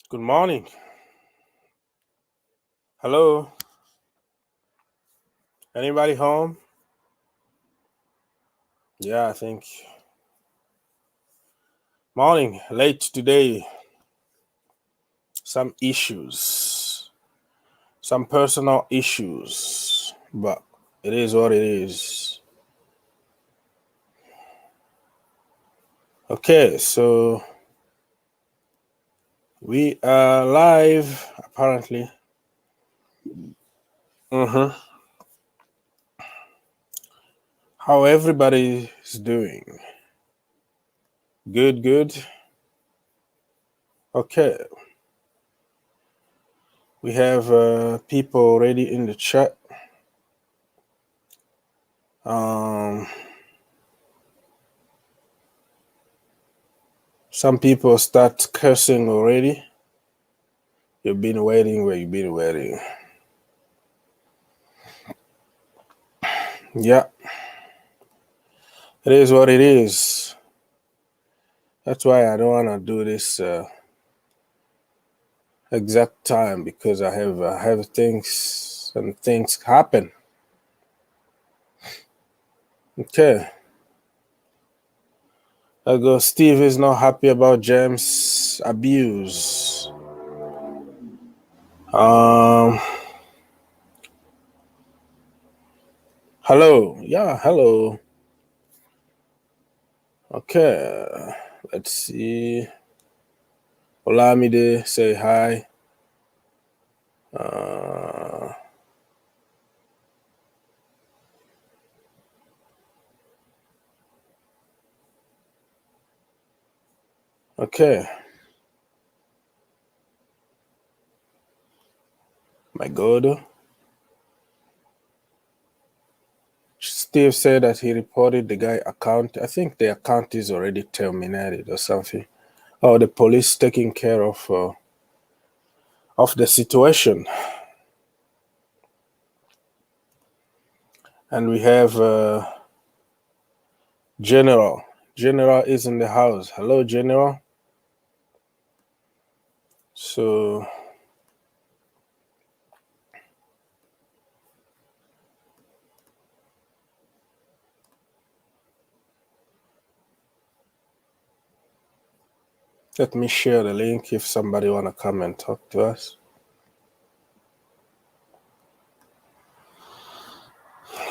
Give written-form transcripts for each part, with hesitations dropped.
Good morning. Hello. Anybody home? Yeah, I think. Morning. Late today. Some issues. Some personal issues. But it is what it is. Okay, so we are live apparently. How everybody is doing? Good, good. Okay. We have people already in the chat. Some people start cursing already. You've been waiting where you've been waiting. Yeah. It is what it is. That's why I don't want to do this exact time because I have things and things happen. Okay. I go. Steve is not happy about James' abuse. Hello. Yeah. Hello. Okay. Let's see. Olamide, say hi. Okay. My God. Steve said that he reported the guy account. I think the account is already terminated or something. Oh, the police taking care of the situation. And we have General. General is in the house. Hello, General. So let me share the link if somebody want to come and talk to us.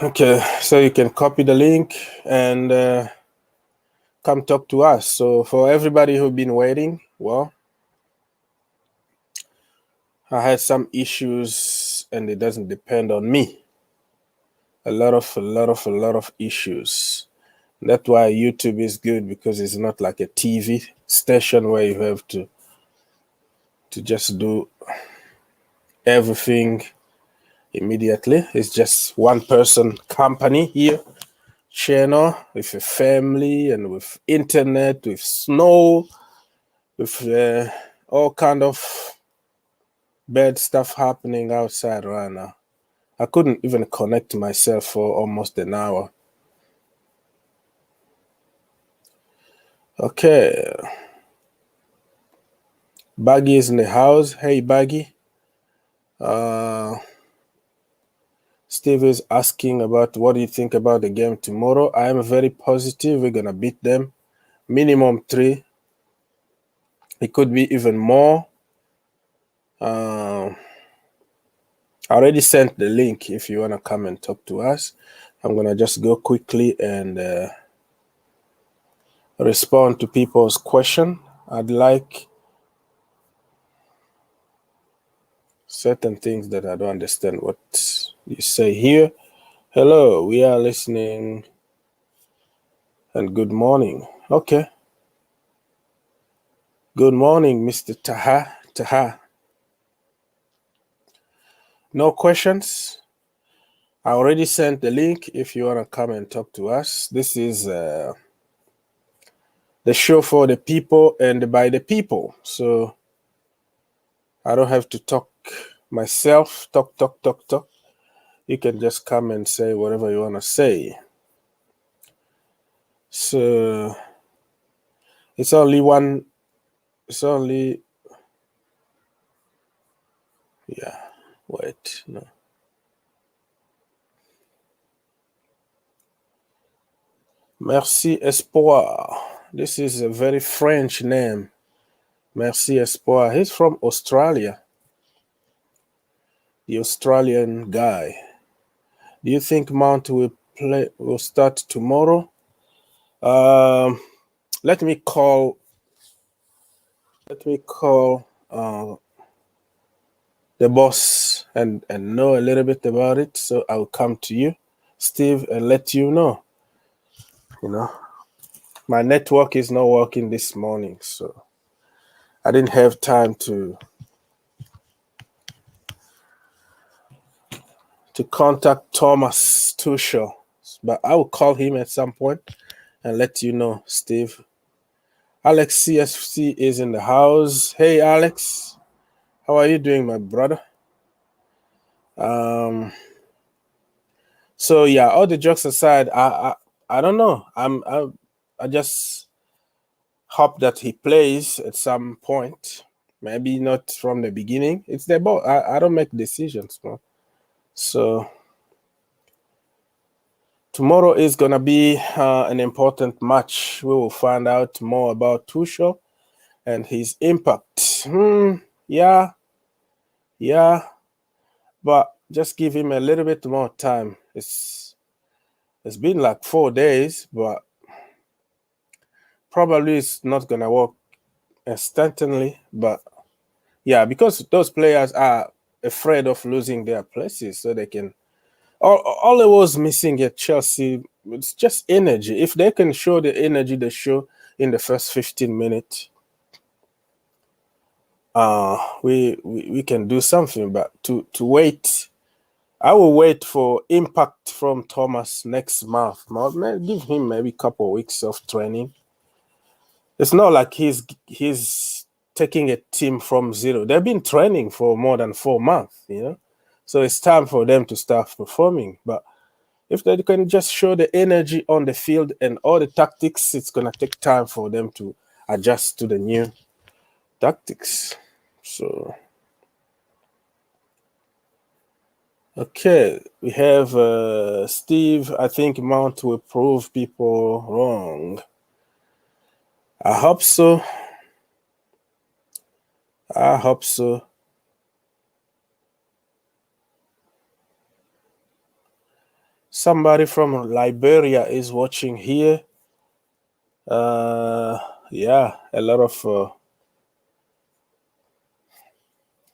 Okay, so you can copy the link and come talk to us. So for everybody who've been waiting, well, I had some issues and it doesn't depend on me. A lot of issues. That's why YouTube is good, because it's not like a TV station where you have to just do everything immediately. It's just one person company here, channel with a family and with internet, with snow, with all kind of bad stuff happening outside right now. I couldn't even connect myself for almost an hour. Okay. Baggy is in the house. Hey, Baggy. Steve is asking about what do you think about the game tomorrow. I am very positive we're going to beat them. Minimum 3. It could be even more. I already sent the link if you want to come and talk to us. I'm going to just go quickly and respond to people's question. I'd like certain things that I don't understand what you say here. Hello, we are listening. And good morning. Okay. Good morning, Mr. Taha. No questions? I already sent the link if you want to come and talk to us. This is the show for the people and by the people. So I don't have to talk myself. Talk. You can just come and say whatever you want to say. So it's only Yeah. Wait. No. Merci Espoir. This is a very French name. Merci Espoir. He's from Australia. The Australian guy. Do you think Mount will start tomorrow? Um, let me call the boss and know a little bit about it. So I'll come to you, Steve, and let you know. You know, my network is not working this morning, so I didn't have time to contact Thomas Tuchel, but I will call him at some point and let you know, Steve. Alex CSC is in the house. Hey, Alex, how are you doing, my brother? Um, so yeah, all the jokes aside, I don't know. I just hope that he plays at some point. Maybe not from the beginning. It's the ball. I don't make decisions, man. So tomorrow is gonna be an important match. We will find out more about Tuchel and his impact. Yeah, yeah, but just give him a little bit more time. It's been like 4 days, but probably it's not gonna work instantly. But yeah, because those players are afraid of losing their places, so they can. All it was missing at Chelsea, it's just energy. If they can show the energy they show in the first 15 minutes, we can do something. But to wait, I will wait for impact from Thomas next month. Give him maybe a couple of weeks of training. It's not like he's taking a team from zero. They've been training for more than 4 months, So it's time for them to start performing. But if they can just show the energy on the field and all the tactics, it's gonna take time for them to adjust to the new tactics. So okay, we have Steve. I think Mount will prove people wrong. I hope so. I hope so. Somebody from Liberia is watching here. Yeah, a lot of.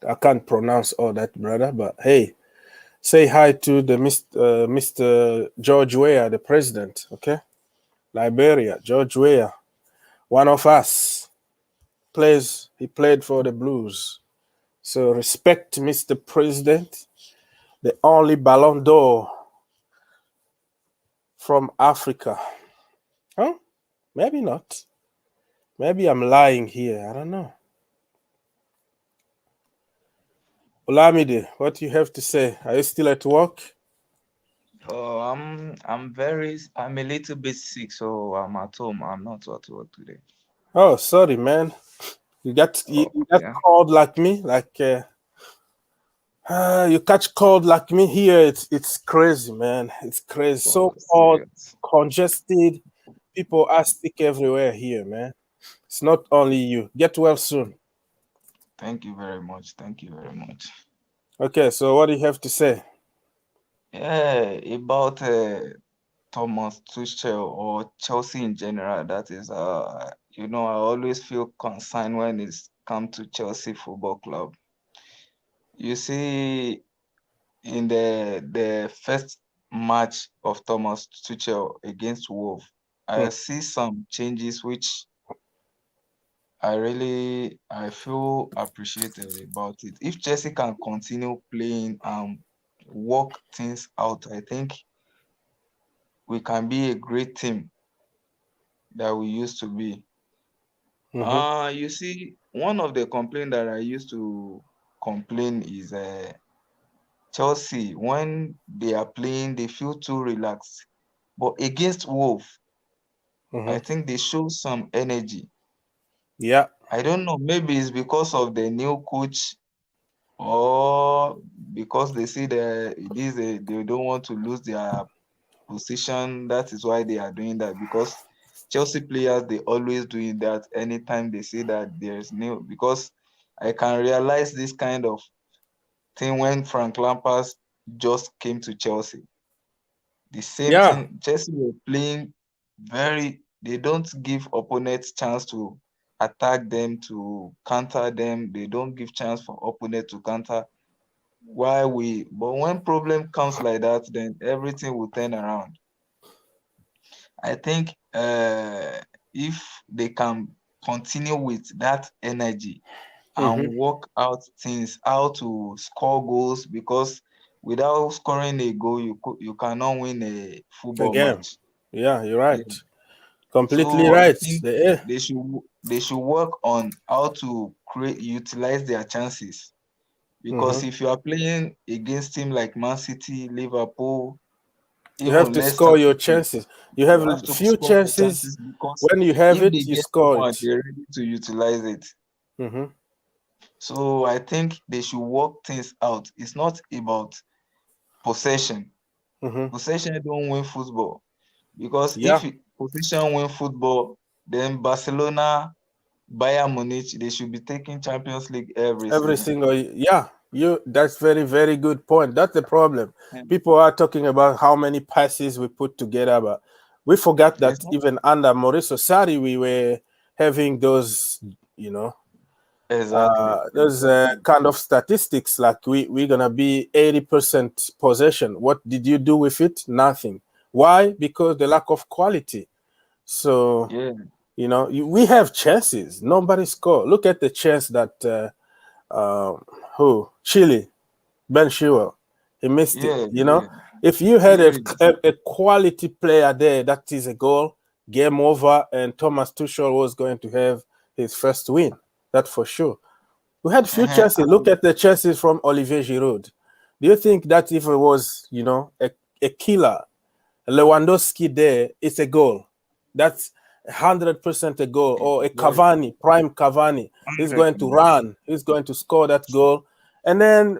I can't pronounce all that, brother. But hey, say hi to the Mr. George Weah, the president. Okay, Liberia, George Weah, one of us. He played for the Blues. So respect, Mr. President, the only Ballon d'Or from Africa. Huh? Maybe not. Maybe I'm lying here. I don't know. Olamide, what do you have to say? Are you still at work? Oh, I'm a little bit sick, so I'm at home. I'm not at work today. Oh, sorry, man. Oh, you got yeah. cold like me, like you catch cold like me here. It's crazy, man. It's crazy. Oh, So hot, serious. congested. People are sick everywhere here, man. It's not only you. Get well soon. Thank you very much. Thank you very much. Okay, so what do you have to say? Yeah, about Thomas Tuchel or Chelsea in general, that is, I always feel concerned when it's come to Chelsea Football Club. You see, in the first match of Thomas Tuchel against Wolves, Hmm. I see some changes which I feel appreciative about it. If Chelsea can continue playing and work things out, I think we can be a great team that we used to be. Mm-hmm. You see, one of the complaints that I used to complain is Chelsea when they are playing, they feel too relaxed. But against Wolves, I Mm-hmm. think they show some energy. Yeah. I don't know, maybe it's because of the new coach or because they see that they don't want to lose their position. That is why they are doing that. Because Chelsea players, they always doing that anytime they see that there's new. Because I can realize this kind of thing when Frank Lampard just came to Chelsea. The same Yeah, thing, Chelsea were playing very, they don't give opponents chance to attack them, to counter them. They don't give chance for opponent to counter. But when problem comes like that, then everything will turn around. I think if they can continue with that energy mm-hmm. and work out things, how to score goals, because without scoring a goal, you cannot win a football Again, match. yeah, you're Yeah. right. Completely So I right. think they should work on how to utilize their chances. Because Mhm. if you are playing against team like Man City, Liverpool, You have even to Leicester score your City, chances. You you have have to few score your chances. chances, because When you have if it, they you get score more, it. they're ready to utilize it. Hmm. So I think they should work things out. It's not about possession. Hmm. Possession don't win football. Because Yeah, possession win football, then Barcelona, Bayern Munich, they should be taking Champions League every every season. single yeah. You That's very very good point. That's the problem. And People are talking about how many passes we put together, but we forgot it's that not even under Mauricio Sarri we were having those, you know, exactly, those exactly. kind of statistics like we're gonna be 80% possession. What did you do with it? Nothing. Why? Because the lack of quality. So, Yeah, we have chances. Nobody score. Look at the chance that uh, who Chile, Ben Chilwell, he missed it. yeah, yeah. If you had Serious. a quality player there, that is a goal, game over, and Thomas Tuchel was going to have his first win. That for sure. We had few Uh-huh. chances. Look at the chances from Olivier Giroud. Do you think that if it was, a killer, Lewandowski there, it's a goal? That's 100% a goal. Or a Exactly. Cavani, prime Cavani, he's going to 100%. run, he's going to score that goal. And then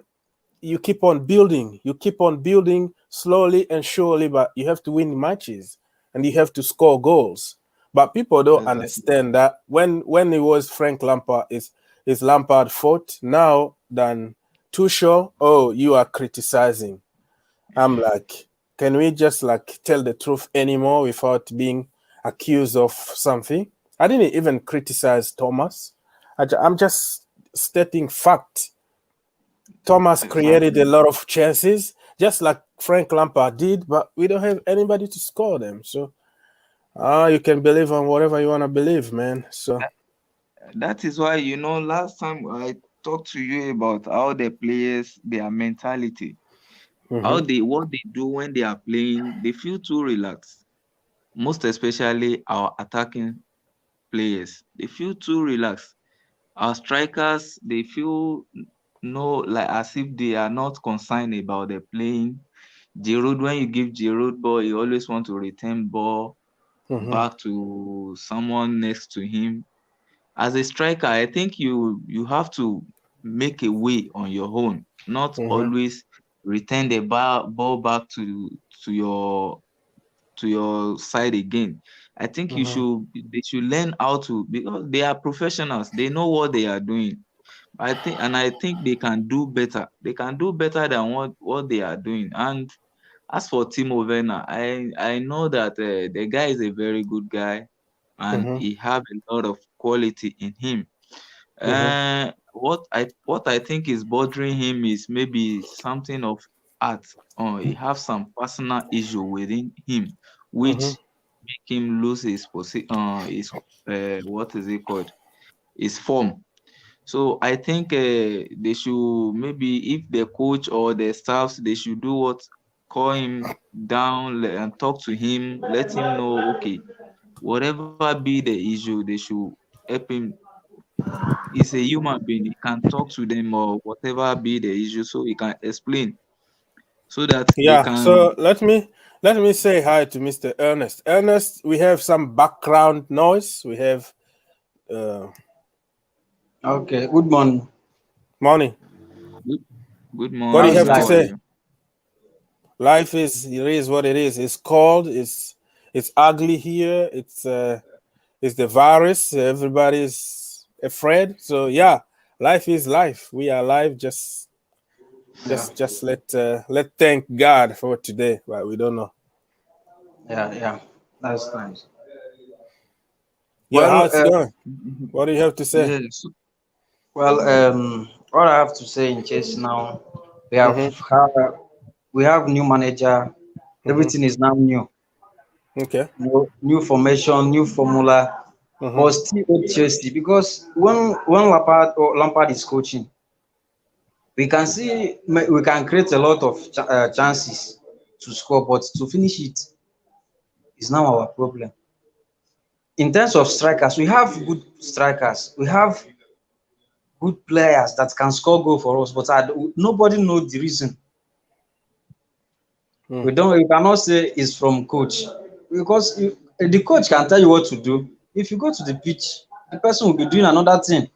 you keep on building slowly and surely, but you have to win matches and you have to score goals. But people don't Exactly. understand that when it was Frank Lampard, is Lampard fault now than Tuchel. Oh, you are criticizing. I'm like, can we just like tell the truth anymore without being accused of something? I didn't even criticize Thomas. I'm just stating fact. Thomas created a Exactly. lot of chances, just like Frank Lampard did, but we don't have anybody to score them. So, you can believe on whatever you want to believe, man. So, That, that is why, last time I talked to you about how the players, their mentality, hmm what they do when they are playing, they feel too relaxed. Most especially our attacking players, they feel too relaxed. Our strikers, they feel no, like as if they are not concerned about the playing. Giroud, when you give Giroud ball, he always want to return ball hmm back to someone next to him. As a striker, I think you have to make a way on your own, not hmm always return the ball back to your to your side again. I think hmm they should learn how to, because they are professionals. They know what they are doing. I think they can do better. They can do better than what they are doing. And as for Timo Werner, I know that the guy is a very good guy, and hmm he have a lot of quality in him. hmm What I think is bothering him is maybe something of art. He have some personal issue within him, hmm which make him lose his what is it called, his form. So I think they should, maybe if the coach or the staffs, they should do what, call him down and talk to him, let him know, okay, whatever be the issue, they should help him. He's a human being. He can talk to them, or whatever be the issue, so he can explain, so that they Yeah. can. So let me say hi to Mr. Ernest. Ernest, we have some background noise. We have uh, Okay, good morning. money. Good, good What do you How's morning. have to How life? are say? you? Life is it is what it is. It's cold. It's ugly here. It's the virus. Everybody's afraid. So yeah, life is life. We are alive. Yeah, Let thank God for today. But we don't know. yeah. That's nice. Yeah, Well, how's it going? What do you have to say? Yes. what I have to say in case now, we have Mm-hmm. had, we have new manager. Mm-hmm. Everything is now new. Okay. New formation, new formula, Mm-hmm. but still old Chelsea. Because when Lampard is coaching, we can see we can create a lot of chances to score, but to finish it is now our problem. In terms of strikers, we have good strikers. We have good players that can score goal for us, but nobody knows the reason. Mm. We cannot say it's from coach because the coach can tell you what to do. If you go to the pitch, the person will be doing another thing.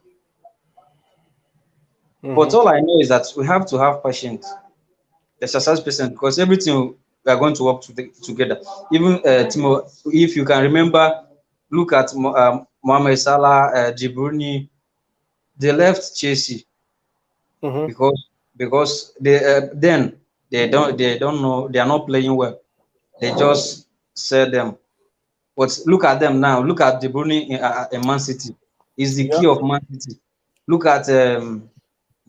But Mm-hmm. all I know is that we have to have patience, exercise patience, because everything we are going to work together. Even Timo, if you can remember, look at Mohamed Salah, De Bruyne. They left Chelsea Mm-hmm. because they don't know, they are not playing well. They just sell them. But look at them now. Look at De Bruyne in Man City. He's the Yeah. key of Man City. Look at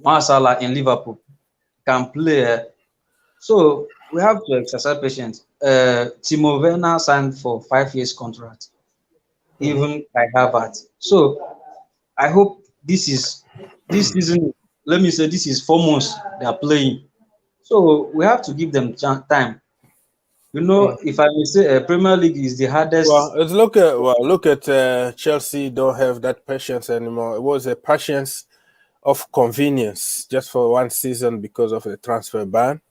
Mohamed Salah in Liverpool. Can play. So we have to exercise patience. Timo Werner signed for 5 years contract. Mm-hmm. Even I have that. So I hope this season. Let me say this is 4 months they are playing. So we have to give them time. If I may say, Premier League is the Well, hardest. look at Chelsea. Don't have that patience anymore. It was a patience of convenience just for one season because of the transfer ban,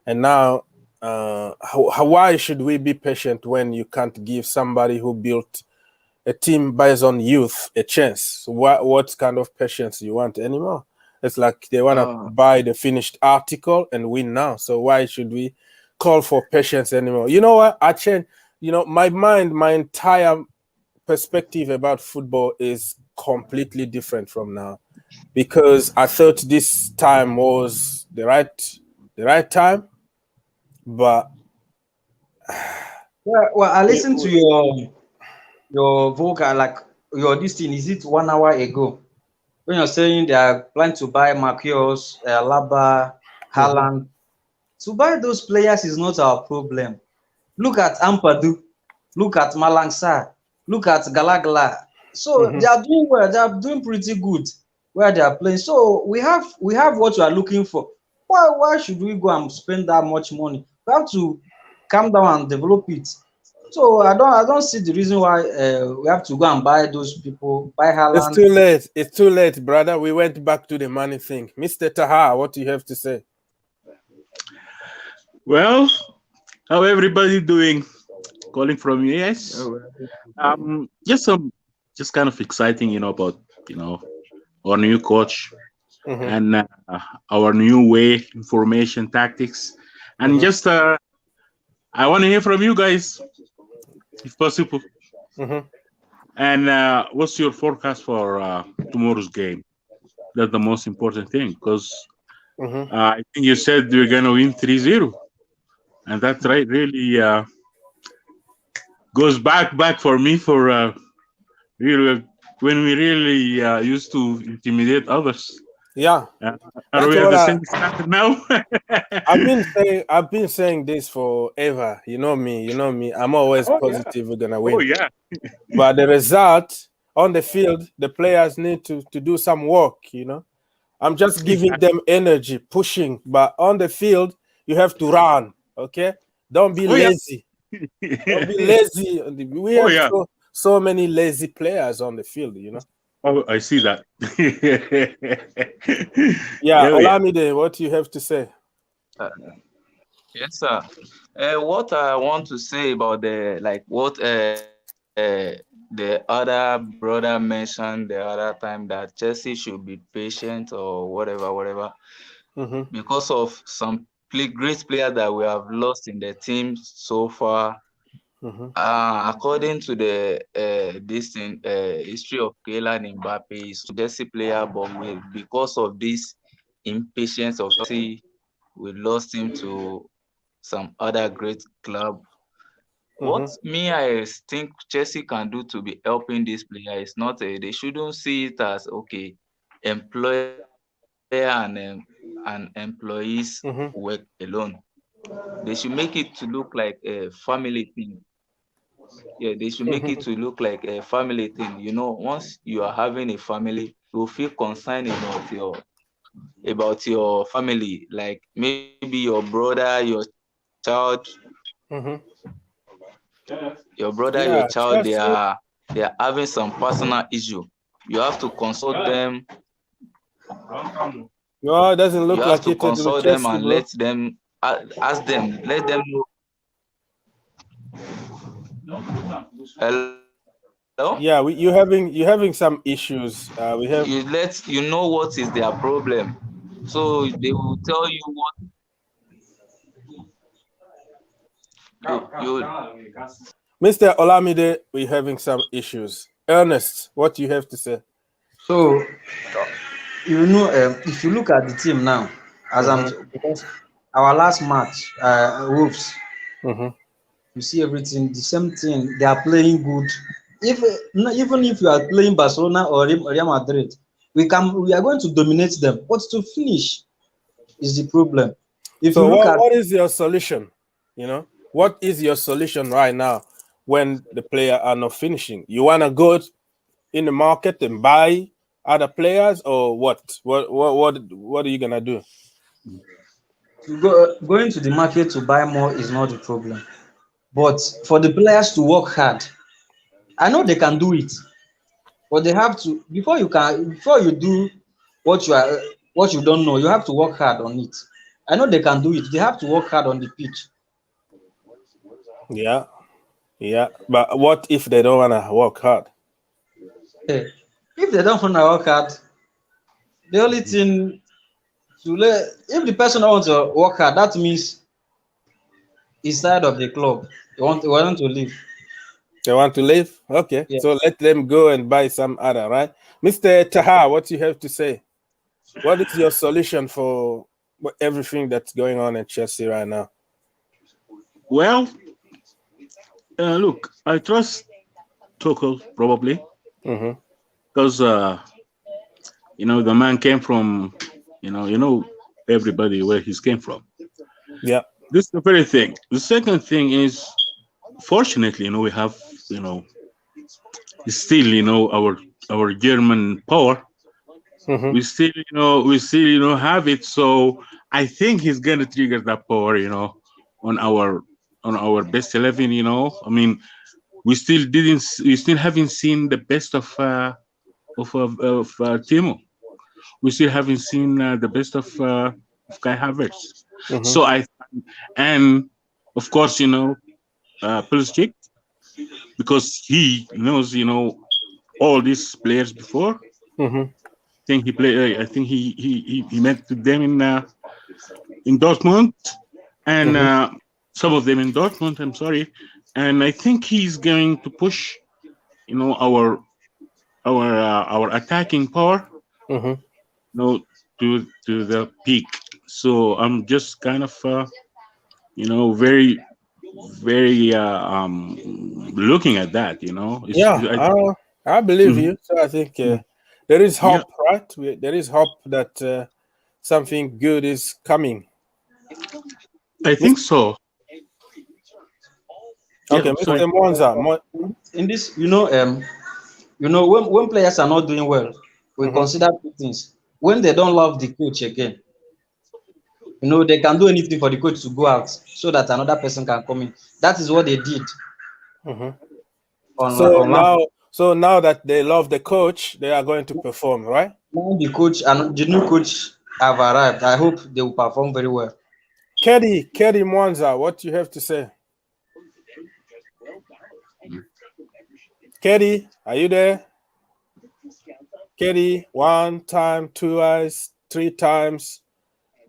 and now, why should we be patient when you can't give somebody who built a team based on youth a chance? What kind of patience you want anymore? It's like they want to Uh, buy the finished article and win now. So why should we call for patience anymore? You know what? I changed. My mind, my entire perspective about football is completely different from now because I thought this time was the right time, but Well, I we, listened to we, your vocal, like your this thing. Is it 1 hour ago when you're saying they are planning to buy Marquinhos, Alaba, mhm, Haaland? To buy those players is not our problem. Look at Ampadu, look at Malangsar, look at Galagala. So they mhm. are doing well. They are doing pretty good where they are playing. So we have what we are looking for. Why should we go and spend that much money? We have to calm down and develop it. So I don't see the reason why we have to go and buy those people, buy It's Haaland. too late. It's too late, brother. We went back to the money thing. Mr. Taha, what do you have to say? Well, how everybody doing? Calling from US. oh, Just kind of exciting, about you know our new coach Mm-hmm, and our new way, information tactics, and mm-hmm, just I want to hear from you guys if possible. mm-hmm, And what's your forecast for tomorrow's game? That's the most important thing because mm-hmm. I think you said we're gonna win 3-0, and that's right. Really goes back for me for really when we really used to intimidate others. Yeah, Uh, are that's we at what the same standard now? I've been saying this forever. You know me. You know me. I'm always Oh yeah. positive we're gonna Oh win. yeah. But the result on the field, the players need to do some work. I'm just giving them energy, pushing. But on the field, you have to run. Okay, don't be Oh yeah. lazy. Don't be lazy. We Oh have yeah. so many lazy players on the field. Oh, I see that. Yeah, Yeah, yeah. Olamide, what do you have to say? uh, yes, sir. What I want to say about what the other brother mentioned the other time that Chelsea should be patient or whatever, whatever. Mm-hmm. because of some great players that we have lost in the team so far. Mm-hmm. According to the history of Kylian Mbappe, he's a Chelsea player, but because of this impatience of Chelsea, we lost him to some other great club. What I think Chelsea can do to be helping this player is not they shouldn't see it as okay, employer and employees Mm-hmm. work alone. They should make it to look like a family thing. Yeah, they should make it Mm-hmm. to look like a family thing. Once you are having a family, you feel concerned about your family, like maybe your brother, Mm-hmm. your Yeah, child, they Chelsea. are having some personal issue. You have to consult them. No, it doesn't You look have like to it with consult them Chelsea, and bro. let them ask them, let them know. Hello? Yeah, you having some issues. We have. You know what is their problem. So they will tell you what you Mr. Olamide, we're having some issues. Ernest, what do you have to say? So if you look at the team now, Mm-hmm. because our last match, Wolves, Mm-hmm. you see everything the same thing. They are playing good. If even if you are playing Barcelona or Real Madrid, we are going to dominate them. But to finish is the problem. If you So look at what is your solution? What is your solution right now when the player are not finishing? You wanna go in the market and buy other players, or what? What are you gonna do? going to the market to buy more is not the problem. But for the players to work hard, I know they can do it, but they have to before you do what you are what you don't know, you have to work hard on it. I know they can do it. They have to work hard on the pitch. Yeah, yeah. But what if they don't wanna work hard? If they don't want to work hard, the only thing if the person don't want to work hard, that means he's side of the club. They want to leave. They want to leave? Okay, Yeah. so let them go and buy some other, right? Mr. Taha, what you have to say? What is your solution for everything that's going on in Chelsea right now? Well, look, I trust Tuchel probably Mm-hmm. because the man came from everybody where he's came from. Yeah. This is the very thing. The second thing is, fortunately, we have you know still our German power. Mm-hmm. We still have it. So I think he's gonna trigger that power on our best 11. I mean, we still haven't seen the best of Timo. We still haven't seen the best of Kai Havertz. Mm-hmm. So and of course, Pulisic, because he knows, all these players before. Mm-hmm. I think he met them in Dortmund, and Mm-hmm. some of them in Dortmund. I'm sorry, and I think he's going to push, our attacking power, Mm-hmm. to the peak. So I'm just kind of very very looking at that. Yeah, I believe Mhm. you. So I think there is Yeah, hope, right? There is hope that something good is coming. I Mis- think so. Yeah, okay, sorry. Mr. Mwanza. In this, when players are not doing well, we Mm-hmm. consider two things. When they don't love the coach again, they can do anything for the coach to go out so that another person can come in. That is what they did Mm-hmm. on So on Lampard. now that they love the coach, they are going to perform, right? Now the new coach have arrived. I hope they will perform very well. Kedi Mwanza, what you have to say? Kedi, are you there? Kedi, one time, two eyes, three times.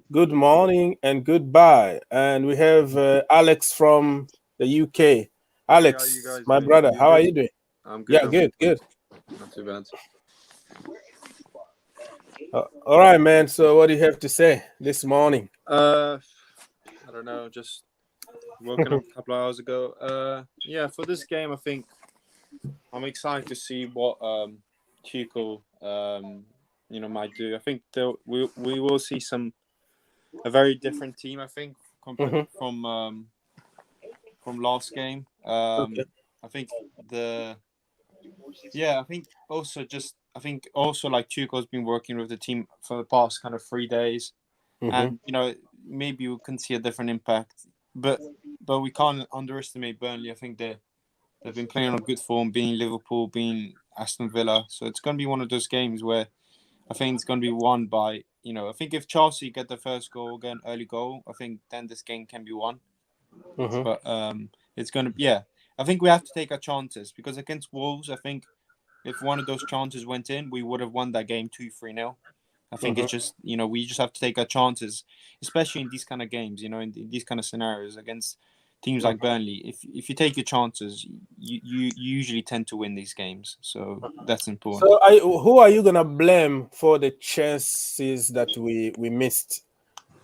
Good morning and goodbye. And we have Alex from the UK. Hey, how you Alex, guys my doing? brother, You how are good? you doing? I'm good. Yeah, I'm good. good, good. Not too bad. All right, man. So, what do you have to say this morning? Uh, I don't know. Just woken up a couple of hours ago. Yeah. For this game, I think I'm excited to see what Tuchel might do. I think we will see a very different team. I think compared Hmm. from last game. Okay. I think the Yeah, I think also like Tuchel's been working with the team for the past kind of 3 days, Hmm. and maybe we can see a different impact. But we can't underestimate Burnley. I think they've been playing on good form, being Liverpool, being Aston Villa. So it's going to be one of those games where I think it's going to be won by I think if Chelsea get the first goal, get an early goal, I think then this game can be won. Hmm. But it's going to I think we have to take our chances because against Wolves, I think if one of those chances went in, we would have won that game 2-3-0. I think Hmm. it's just we just have to take our chances, especially in these kind of games. In these kind of scenarios against teams like Burnley. If you take your chances, you usually tend to win these games. So that's important. So, who are you gonna blame for the chances that we missed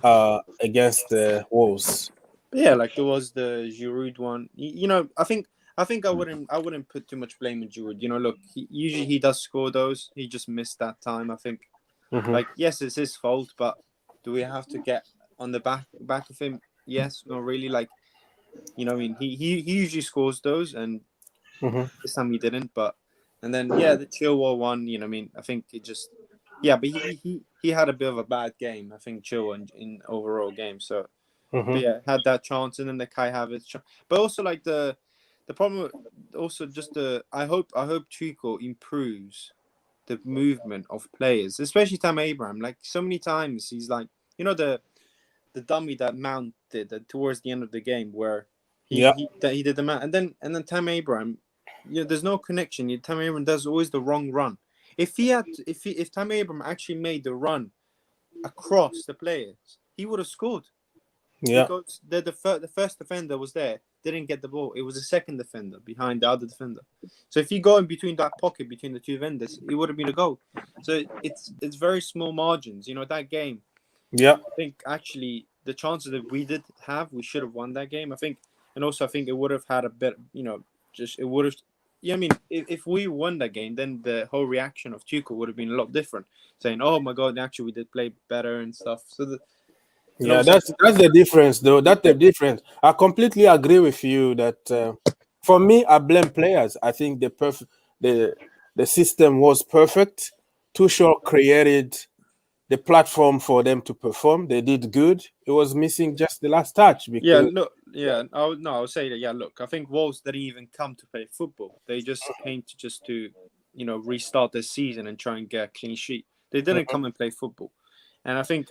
against the Wolves? Yeah, like there was the Giroud one. I think I wouldn't put too much blame on Giroud. Look, usually he does score those. He just missed that time. I think. Hmm. Like, yes, it's his fault, but do we have to get on the back of him? Yes, not really. Like, I mean, he usually scores those, and Hmm. this time he didn't. But and then yeah, the Chilwell one. I mean, I think it just but he had a bit of a bad game. I think Chilwell in overall game. So, Hmm. but yeah, had that chance, and then the Kai Havertz chance. But also like the problem, also just I hope Tuchel improves the movement of players, especially Tam Abraham. Like so many times, he's like, the dummy that Mount did towards the end of the game, where Yeah, he did the man, and then Tam Abraham, there's no connection. Tam Abraham does always the wrong run. If Tam Abraham actually made the run across the players, he would have scored yeah, because the first defender was there, didn't get the ball. It was a second defender behind the other defender. So if you go in between that pocket between the two defenders, it would have been a goal. So it's very small margins. That game. yeah, I think actually the chances that we did have, we should have won that game. I think, and also I think it would have had a bit. Just it would have. Yeah, I mean, if we won that game, then the whole reaction of Tuchel would have been a lot different, saying, "Oh my God, actually we did play better and stuff." And yeah. also, That's the difference, though. That's the difference. I completely agree with you that for me, I blame players. I think the the system was perfect. Tuchel created the platform for them to perform. They did good. It was missing just the last touch yeah, because look, yeah, I would say that. Yeah, look, I think Wolves didn't even come to play football. They just came to restart their season and try and get a clean sheet. They didn't come and play football, and I think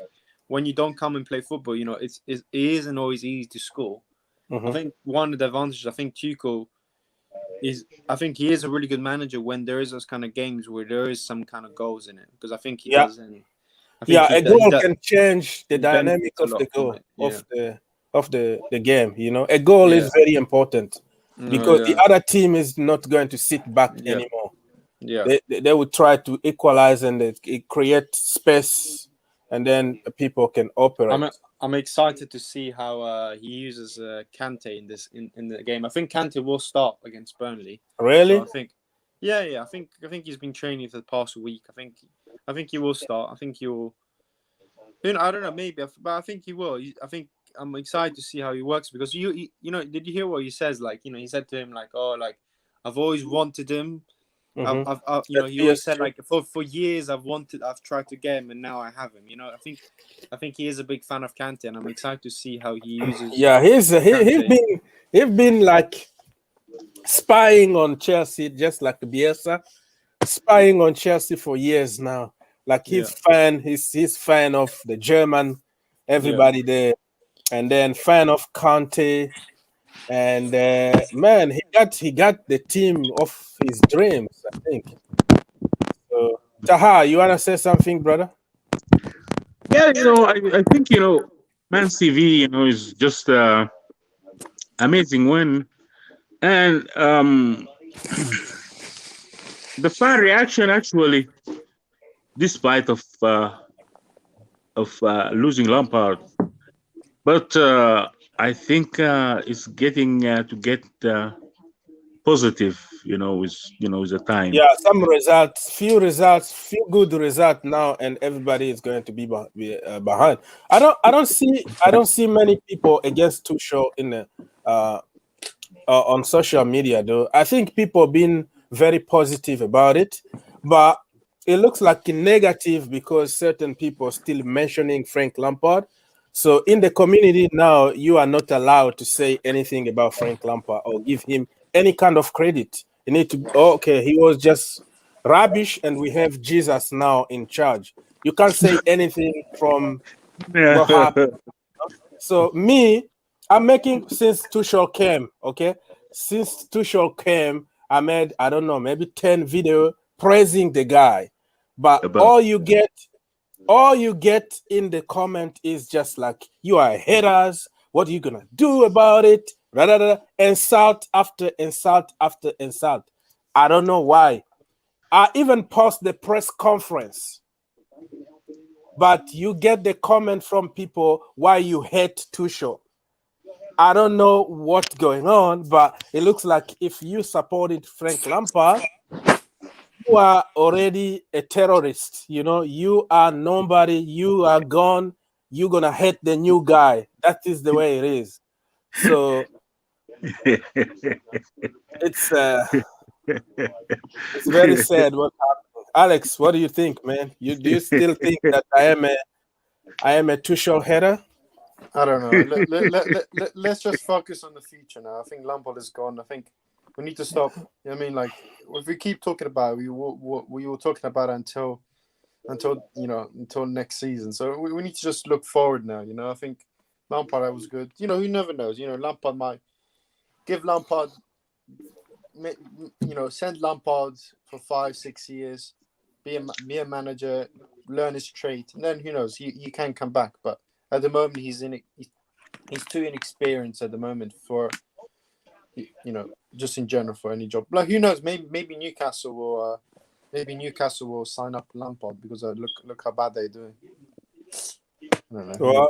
when you don't come and play football, it isn't always easy to score. I Mhm. think one of the advantages, I think Tuchel I think he is a really good manager when there is those kind of games where there is some kind of goals in it because I think he Yeah, does, and I think yeah, he a does, goal can change the he dynamic benefits a of the lot from goal it. Yeah, of the game. A goal yeah, is very important because the yeah, other team is not going to sit back yeah, anymore. yeah. They will try to equalize and it create space, and then people can I'm operate. I'm excited to see how he uses Kante in the game. I think Kante will start against Burnley, so I Really? think, yeah. I think he's been training for the past week. I think he will start. I think he will. I don't know, maybe, but I think he will. I think I'm excited to see how he works because did you hear what he says? Like, he said to him like, oh, like I've always wanted him. Mm-hmm. At He always said PSG. like for years I've tried to get him and now I have him. I think he is a big fan of Kante and I'm excited to see how he uses Yeah, Kante. he's been like spying on Chelsea, just like Bielsa, spying on Chelsea for years now. Like Yeah, he's fan of the German, yeah, everybody there, and then fan of Conte. And man, he got the team of his dreams, I think. So, Taha, you wanna say something, brother? Yeah, I think Man TV, is just amazing win, and the fan reaction actually, despite of losing Lampard, but I think it's getting to get positive, with the time. Yeah, some results, few good results now, and everybody is going to be behind. I don't see many people against Tuchel in the uh, on social media, though. I think people been very positive about it, but it looks like negative because certain people still mentioning Frank Lampard. So in the community now, you are not allowed to say anything about Frank Lampard or give him any kind of credit. You need to, oh, okay, he was just rubbish, and we have Jesus now in charge. You can't say anything from what happened. So me, I'm making since Tuchel came, okay? Since Tuchel came, I made, I don't know, maybe 10 video praising the guy. But About all you get in the comment is just like, you are haters. What are you gonna do about it? Da, da, da, insult after insult after insult. I don't know why. I even post the press conference, but you get the comment from people why you hate Tuchel. I don't know what's going on, but it looks like if you supported Frank Lampard, you are already a terrorist. You are nobody. You are gone. You're gonna hate the new guy. That is the way it is. So it's uh, it's very sad what happened. Alex, what do you think, man? Do you still think that I am a Tuchel hater? I don't know. Let's just focus on the future now. I think Lampard is gone. I think we need to stop. I mean, like, if we keep talking about it, we were talking about it until next season. So we need to just look forward now. I think Lampard was good. Who never knows? Lampard might give Lampard, send Lampard for 5-6 years, be a manager, learn his trade, and then who knows? He can come back, but at the moment he's too inexperienced at the moment for just in general for any job. Like, who knows? Maybe Newcastle will sign up Lampard because look how bad they're doing. I don't know. Well,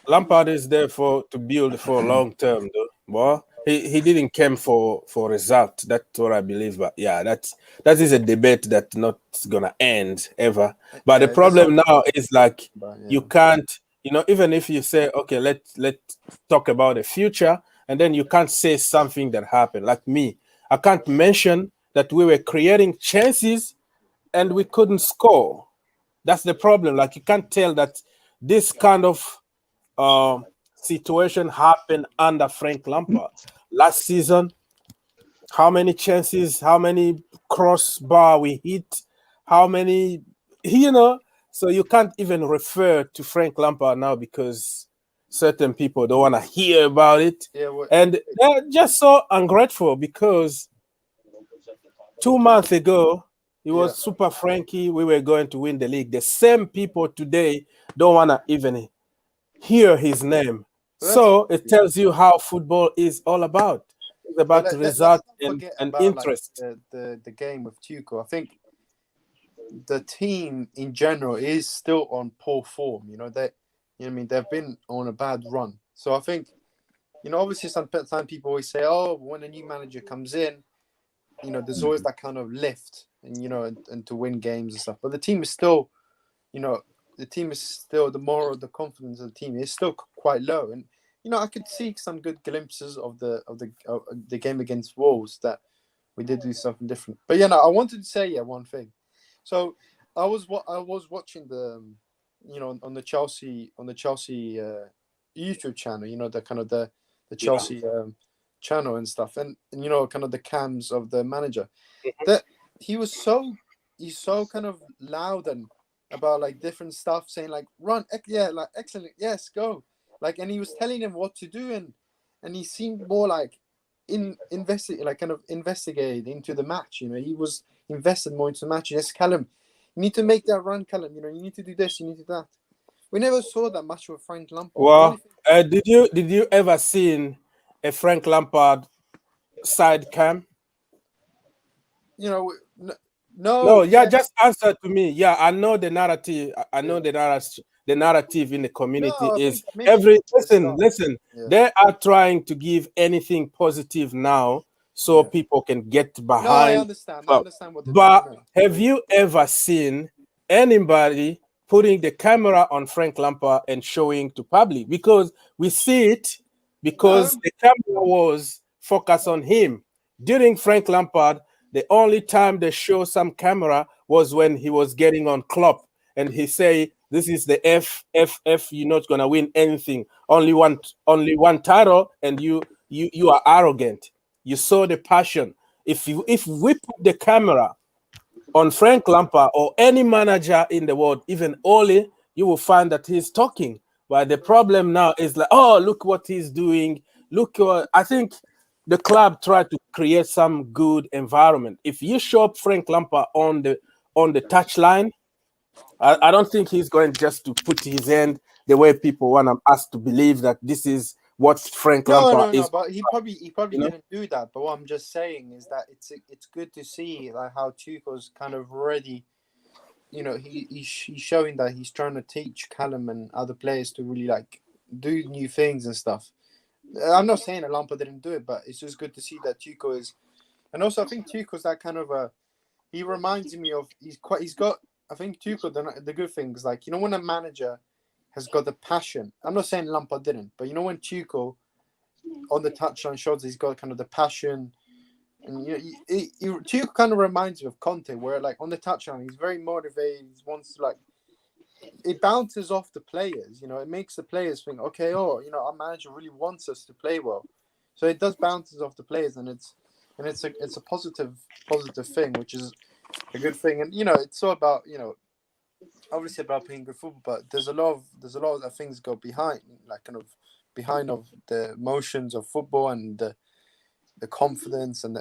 Lampard is there to build for long term, though. Well, he didn't come for result. That's what I believe. But yeah, that is a debate that's not gonna end ever. But the Yeah, there's problem now is like, but yeah. you can't, even if you say, okay, let talk about the future, and then you can't say something that happened. Like me, I can't mention that we were creating chances and we couldn't score. That's the problem. Like, you can't tell that this kind of situation happened under Frank Lampard last season. How many chances, how many crossbar we hit, how many, so you can't even refer to Frank Lampard now because certain people don't want to hear about it. Yeah, And they're just so ungrateful because 2 months ago, it was Super Frankie. We were going to win the league. The same people today don't want to even hear his name. So it tells you how football is all about. It's about let's result not forget and about interest. the game with Tuchel. I think the team in general is still on poor form. They've been on a bad run. So I think, obviously sometimes people always say, oh, when a new manager comes in, there's always that kind of lift and to win games and stuff. But the team is still, the moral, the confidence of the team is still quite low. And, I could see some good glimpses of the game against Wolves that we did do something different. But I wanted to say one thing. So I was watching the on the Chelsea YouTube channel, the kind of the Chelsea channel and stuff, and kind of the cams of the manager. That he's so kind of loud and about like different stuff, saying like run, like excellent, yes, go, like, and he was telling him what to do, and he seemed more like investigated into the match. He was invested more into the match. Yes, Callum, you need to make that run, Callum. You need to do this, you need to do that. We never saw that much with Frank Lampard. The Well, only thing, did you ever seen a Frank Lampard side cam? no, No, yeah, yeah, just answer to me. Yeah, I know the narrative. I know the narrative in the community no. I is think maybe every at the start. listen. Yeah, They are trying to give anything positive now so yeah. people can get No, I behind understand. I club. understand what they're doing. But No, have you ever seen anybody putting the camera on Frank Lampard and showing to public? Because we see it because no. the camera was focused on him. During Frank Lampard, the only time they show some camera was when he was getting on Klopp and he say, "This is the F. You're not gonna win anything. Only one title, and you are arrogant." You saw the passion. If we put the camera on Frank Lampard or any manager in the world, even Ole, you will find that he's talking. But the problem now is like, oh, look what he's doing. Look, I think the club tried to create some good environment. If you show up Frank Lampard on the touchline, I don't think he's going just to put his hand the way people want us to believe that this is what Frank No, Lampard no, no. is. But he probably You know, didn't do that. But what I'm just saying is that it's good to see like how Tuchel's kind of already, he's showing that he's trying to teach Callum and other players to really like do new things and stuff. I'm not saying that Lampard didn't do it, but it's just good to see that Tuchel is, and also I think Tuchel's that kind of a. He reminds me of he's got. I think Tuchel the good things like when a manager has got the passion. I'm not saying Lampard didn't, but when Tuchel on the touchline shows he's got kind of the passion, and Tuchel kind of reminds me of Conte, where like on the touchline he's very motivated. He wants to like it bounces off the players. It makes the players think, okay, our manager really wants us to play well, so it does bounces off the players, and it's a positive thing, which is a good thing, and it's all about obviously about playing good football, but there's a lot of things go behind, like kind of behind of the emotions of football and the confidence and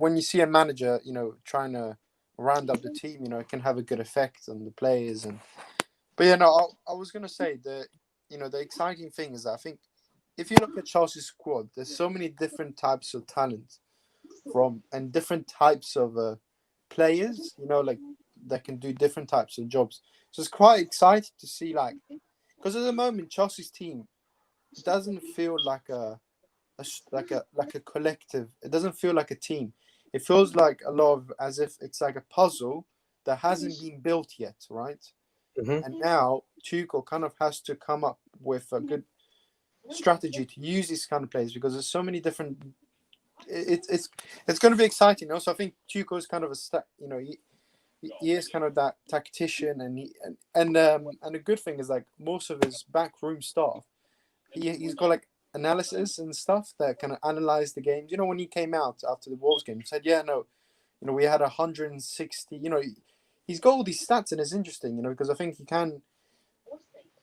when you see a manager trying to round up the team, it can have a good effect on the players but I was gonna say the exciting thing is that I think if you look at Chelsea's squad, there's so many different types of talent and different types of players, like that can do different types of jobs. So it's quite exciting to see, like, because at the moment Chelsea's team doesn't feel like a collective. It doesn't feel like a team. It feels like a lot of as if it's like a puzzle that hasn't been built yet, right? mhm. And now Tuchel kind of has to come up with a good strategy to use these kind of players because there's so many different. It's going to be exciting. Also, I think Tuchel is kind of he is kind of that tactician, and the good thing is like most of his backroom staff, he's got like analysis and stuff that kind of analyze the games. When he came out after the Wolves game, he said, "Yeah, no, we had 160." He's got all these stats, and it's interesting, because I think he can.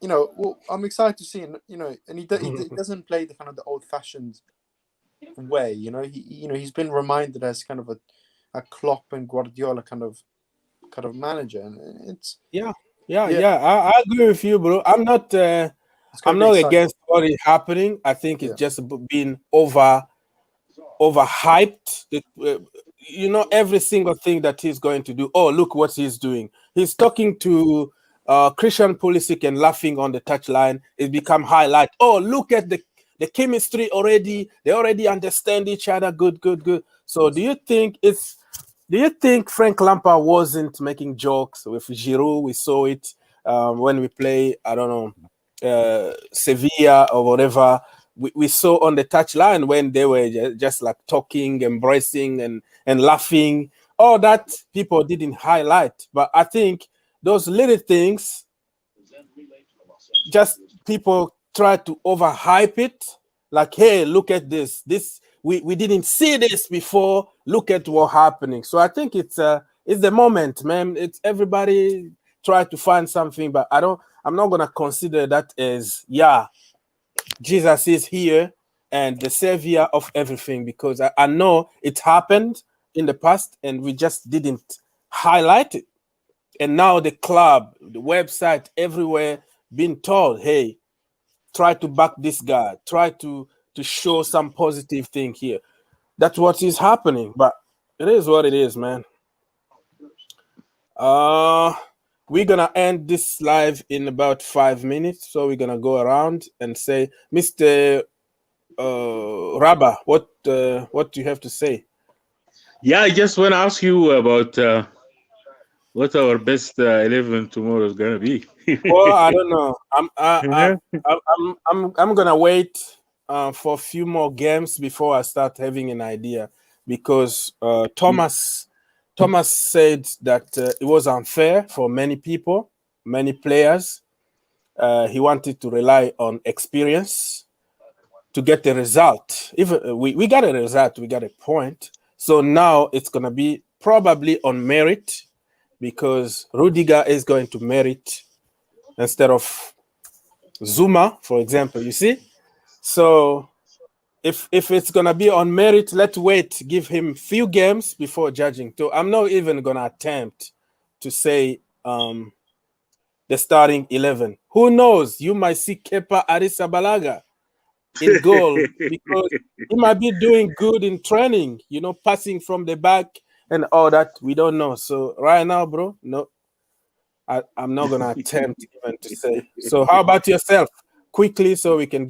Well, I'm excited to see him. And he doesn't play the kind of the old-fashioned way. He's been reminded as kind of a Klopp and Guardiola kind of manager, and it's Yeah, yeah, I agree with you, bro. it's going I'm to be not exciting. against what is happening. I think it's Yeah. just being overhyped. Every single thing that he's going to do. Oh, look what he's doing. He's talking to Christian Pulisic and laughing on the touchline. It's become highlight. Oh, look at the chemistry already. They already understand each other. Good, good, good. So do you think Frank Lampard wasn't making jokes with Giroud? We saw it when we play, I don't know, Sevilla or whatever. We saw on the touchline when they were just like talking, embracing, and laughing. All that people didn't highlight. But I think those little things, just people try to overhype it. Like, hey, look at this. We didn't see this before. Look at what's happening. So I think it's the moment, man. It's everybody try to find something, but I'm not gonna consider that as Jesus is here and the savior of everything because I know it happened in the past and we just didn't highlight it. And now the club, the website, everywhere, been told, hey, try to back this guy, try to show some positive thing here. That's what is happening, but it is what it is, man. Uh, we're gonna end this live in about 5 minutes, so we're gonna go around and say, Mr. Rabba, what do you have to say? Yeah, I just want to ask you about what our best 11 tomorrow is gonna be. Well, I don't know. I'm gonna wait for a few more games before I start having an idea because Thomas said that it was unfair for many people, many players. He wanted to rely on experience to get the result. If we got a result, we got a point. So now it's gonna be probably on merit because Rudiger is going to merit instead of Zuma, for example. You see, so if it's gonna be on merit, let's wait, give him few games before judging. So I'm not even gonna attempt to say the starting 11. Who knows? You might see Kepa Arrizabalaga in goal because he might be doing good in training, passing from the back and all that. We don't know. So right now, bro, no, I'm not gonna attempt even to say. So how about yourself? Quickly, so we can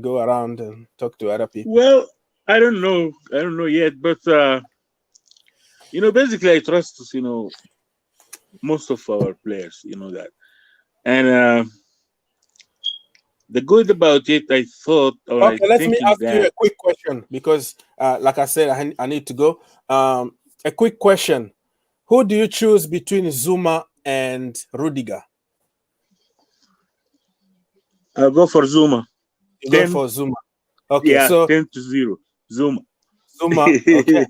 go around and talk to other people. Well, I don't know. I don't know yet, but basically, I trust most of our players. You know that, and the good about it, I thought, or I Okay, let me thinking ask you that. a quick question because, like I said, I need to go. A quick question: who do you choose between Zuma and Rudiger? I'll go for Zuma. You go 10, for Zuma. Okay, yeah, so 10-0. Zuma. Zuma. Okay.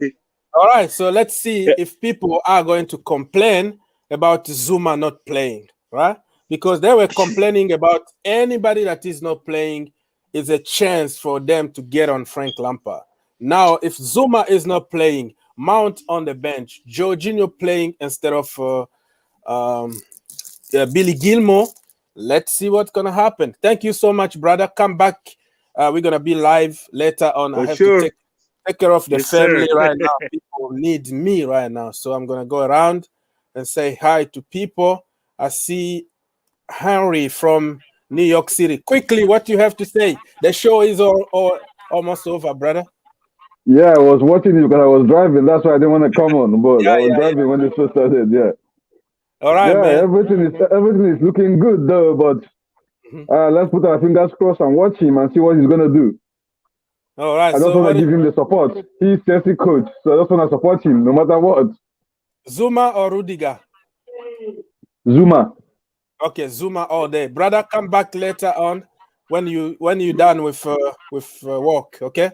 All right, so let's see Yeah, if people are going to complain about Zuma not playing, right? Because they were complaining about anybody that is not playing is a chance for them to get on Frank Lampard. Now, if Zuma is not playing, Mount on the bench, Jorginho playing instead of Billy Gilmore. Let's see what's gonna happen. Thank you so much, brother. Come back. We're gonna be live later on. I for have to sure. take care of the Yes, sir. family right now. People need me right now, so I'm gonna go around and say hi to people. I see Henry from New York City. Quickly, what you have to say? The show is all almost over, brother. Yeah, I was watching you because I was driving. That's why I didn't want to come on, but I Yeah, was yeah, yeah. driving when this first started. Yeah, All right, yeah, man. everything is looking good though. But Mhm. let's put our fingers crossed and watch him and see what he's gonna do. All right. I just So want what? to give him the support. He's Chelsea coach, so I just want to support him no matter what. Zuma or Rudiger? Zuma. Okay, Zuma all day, brother. Come back later on when you done with work. Okay.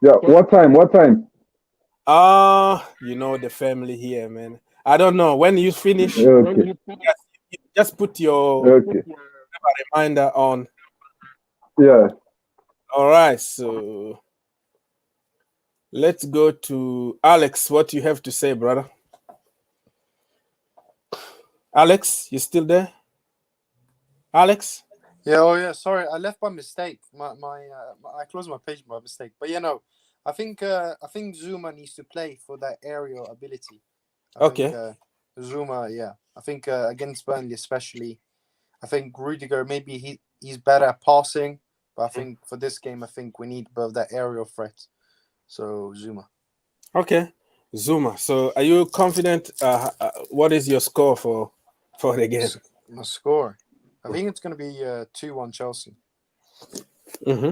Yeah. What time? What time? The family here, man. I don't know when you finish. Okay. Just put your Okay. reminder on. Yeah. All right, so let's go to Alex. What you have to say, brother? Alex, you still there? Alex? Yeah, oh yeah, sorry, I left by mistake. I closed my page by mistake. But I think Zuma needs to play for that aerial ability. I think Okay. Zuma, yeah. I think against Burnley especially, I think Rudiger maybe he's better at passing, but I think for this game I think we need both that aerial threat. So Zuma. Okay. Zuma. So are you confident? What is your score for the game? My score. I think it's gonna be 2-1 Chelsea. Mm-hmm.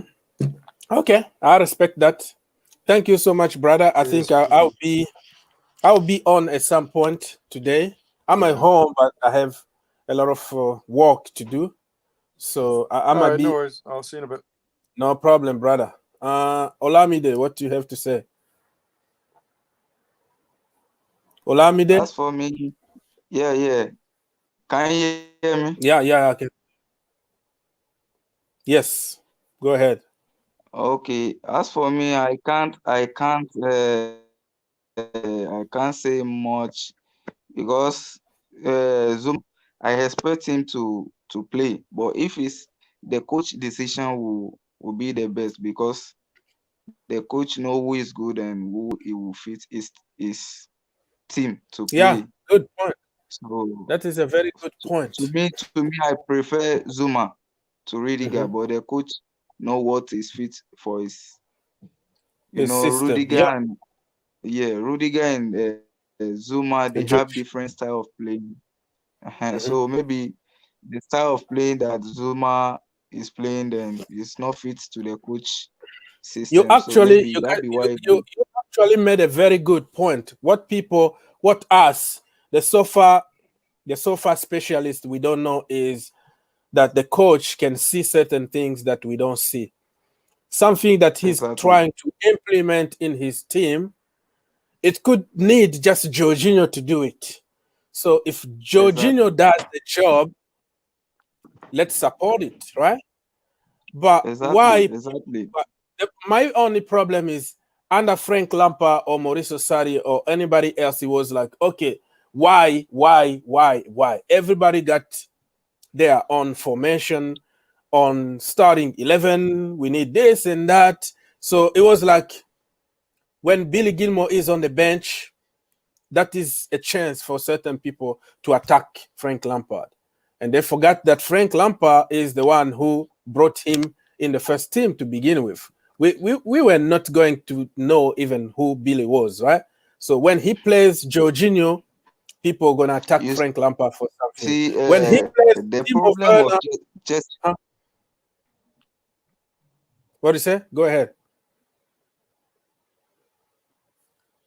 Okay, I respect that. Thank you so much, brother. I think Cheers. I'll be on at some point today. I'm at Yeah. home, but I have a lot of work to do, so I All might right, no be worries. I'll see you in a bit. no problem, brother. Olamide, what do you have to say? Olamide? As for me, yeah, yeah. Can you hear me? Yeah, I can. Yes, go ahead. Okay. As for me, I can't say much because Zuma, I expect him to to play. But if it's the coach decision will be the best, because the coach know who is good and who he will fit his team to Yeah, play. good point. So That is a very good point. to me, I prefer Zuma to Rudiger, Mhm. but the coach know what is fit for his, His system. Rudiger Yeah. and Rudiger and Zuma, they And have George. different style of playing. Mhm. So maybe the style of playing that Zuma is playing then is not fit to the coach You system. So actually, maybe that be why. you actually made a very good point. What us, the sofa specialist, we don't know is that the coach can see certain things that we don't see. Something that he's Exactly. trying to implement in his team, it could need just Jorginho to do it. So if Jorginho Exactly. does the job, let's support it, right? But Exactly. why? Exactly. But my only problem is under Frank Lampard or Mauricio Sarri or anybody else, it was like, okay, why? Everybody got their own formation, on starting 11. We need this and that. So it was like when Billy Gilmore is on the bench, that is a chance for certain people to attack Frank Lampard. And they forgot that Frank Lampard is the one who brought him in the first team to begin with. We were not going to know even who Billy was, right? So when he plays Jorginho, people are going to attack You Frank Lampard for something. see, When he plays the Timo problem of Werner, just huh? What do you say? Go ahead.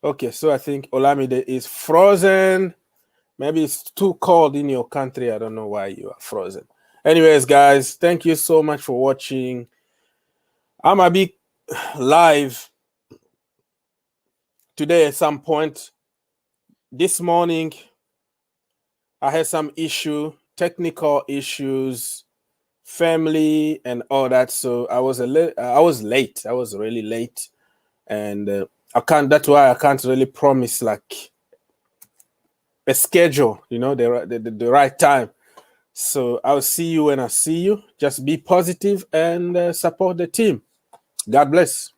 Okay, so I think Olamide is frozen. Maybe it's too cold in your country. I don't know why you are frozen. Anyways, guys, thank you so much for watching. I'm gonna be live today at some point. This morning, I had some technical issues, family, and all that. So I was I was late. I was really late, and I can't. That's why I can't really promise like a schedule. The right time. So I'll see you when I see you. Just be positive and support the team. God bless.